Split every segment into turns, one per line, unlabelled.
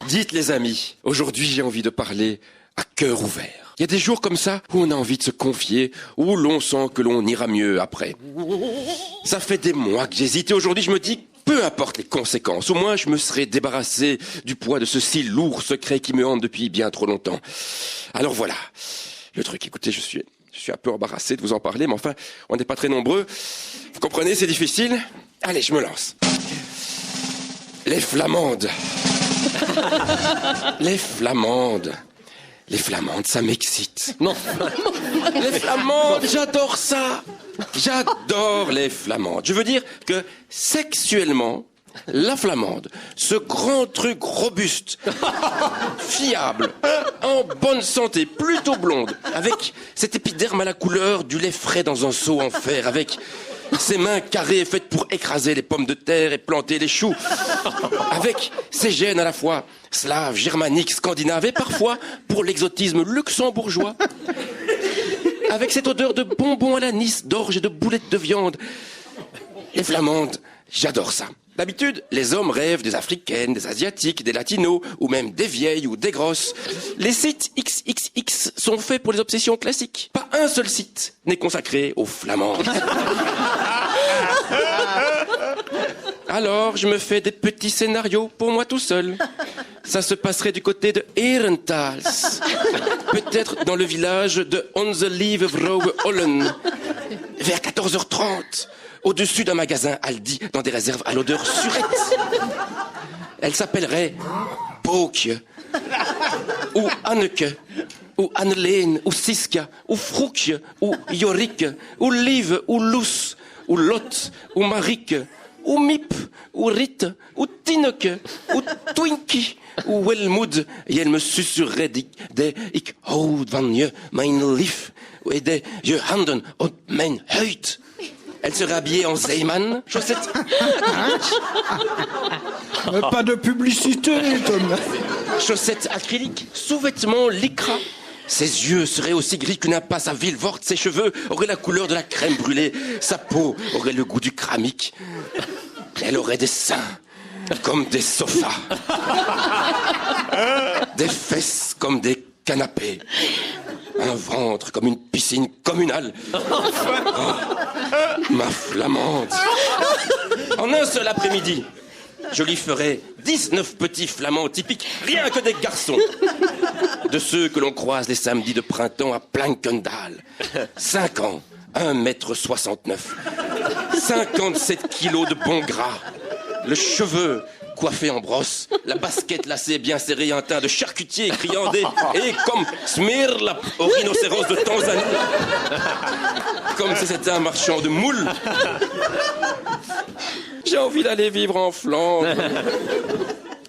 Dites les amis, aujourd'hui j'ai envie de parler à cœur ouvert. Il y a des jours comme ça où on a envie de se confier, où l'on sent que l'on ira mieux après. Ça fait des mois que j'hésite et aujourd'hui je me dis, peu importe les conséquences, au moins je me serai débarrassé du poids de ce si lourd secret qui me hante depuis bien trop longtemps. Alors voilà, le truc, écoutez, je suis un peu embarrassé de vous en parler, mais enfin, on n'est pas très nombreux. Vous comprenez, c'est difficile. Allez, je me lance. Les flamandes. Les flamandes. Les flamandes, ça m'excite.
Non.
Les flamandes, j'adore ça. J'adore les flamandes. Je veux dire que sexuellement, la flamande, ce grand truc robuste, fiable, en bonne santé, plutôt blonde, avec cet épiderme à la couleur du lait frais dans un seau en fer, avec ses mains carrées faites pour écraser les pommes de terre et planter les choux, avec ses gènes à la fois slaves, germaniques, scandinaves et parfois pour l'exotisme luxembourgeois, avec cette odeur de bonbons à l'anis, d'orge et de boulettes de viande. Les flamandes, j'adore ça. D'habitude, les hommes rêvent des africaines, des asiatiques, des latinos, ou même des vieilles ou des grosses. Les sites XXX sont faits pour les obsessions classiques. Pas un seul site n'est consacré aux flamandes. Alors, je me fais des petits scénarios pour moi tout seul. Ça se passerait du côté de Herentals. Peut-être dans le village de Onze-Lieve-Vrouwe Hollen. Vers 14h30. Au-dessus d'un magasin Aldi, dans des réserves à l'odeur surette. Elle s'appellerait Bookje, ou Anneke, ou Anneleen, ou Siska, ou Froekje, ou Jorike, ou Lieve, ou Loes, ou Lot, ou Marieke, ou Miep, ou Riet, ou Tineke, ou Twinkie, ou Welmoed. Et elle me susurrerait ik hou van je, mijn lief, et de je handen op mijn huid. Elle serait habillée en Zeeman, chaussettes...
Pas de publicité, Tom.
Chaussettes acryliques, sous-vêtements lycra. Ses yeux seraient aussi gris qu'une impasse à Vilvoorde. Ses cheveux auraient la couleur de la crème brûlée. Sa peau aurait le goût du kramique. Elle aurait des seins comme des sofas. Des fesses comme des canapés. Un ventre comme une piscine communale. Oh, ma flamande. En un seul après-midi, je lui ferai 19 petits flamands typiques, rien que des garçons. De ceux que l'on croise les samedis de printemps à Plankendal. 5 ans, 1,69 m. 57 kilos de bon gras. Le cheveu coiffé en brosse, la basket lacée bien serrée, un teint de charcutier criandé, et comme Smirlap au rhinocéros de Tanzanie. Comme si c'était un marchand de moules. J'ai envie d'aller vivre en Flandre.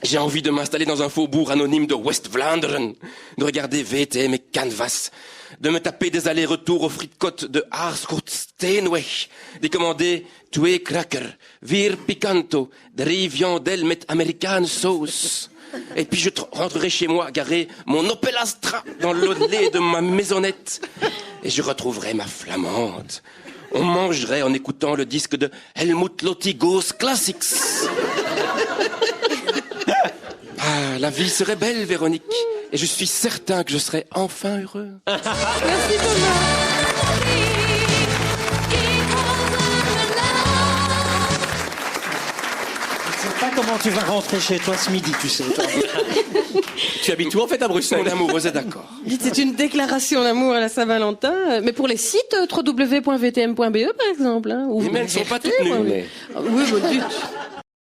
J'ai envie de m'installer dans un faubourg anonyme de West-Vlaanderen, de regarder VTM et Canvas, de me taper des allers-retours aux frites-côtes de Aarschot-Steenweg, d'y commander 2 crackers, 4 picanto, 3 viandelles met American sauce. Et puis je rentrerai chez moi, garer mon Opel Astra dans l'audelé de ma maisonnette. Et je retrouverai ma flamande. On mangerait en écoutant le disque de Helmut Lotti Goes Classics. Ah, la vie serait belle, Véronique. Et je suis certain que je serai enfin heureux.
Merci Thomas.
Je sais pas comment tu vas rentrer chez toi ce midi, tu sais.
Tu habites où en fait à Bruxelles?
Mon amoureuse est d'accord.
C'est une déclaration d'amour à la Saint-Valentin. Mais pour les sites, www.vtm.be par exemple. Hein, ou
Mais elles ne sont pas toutes nues.
Oui, bon, dites.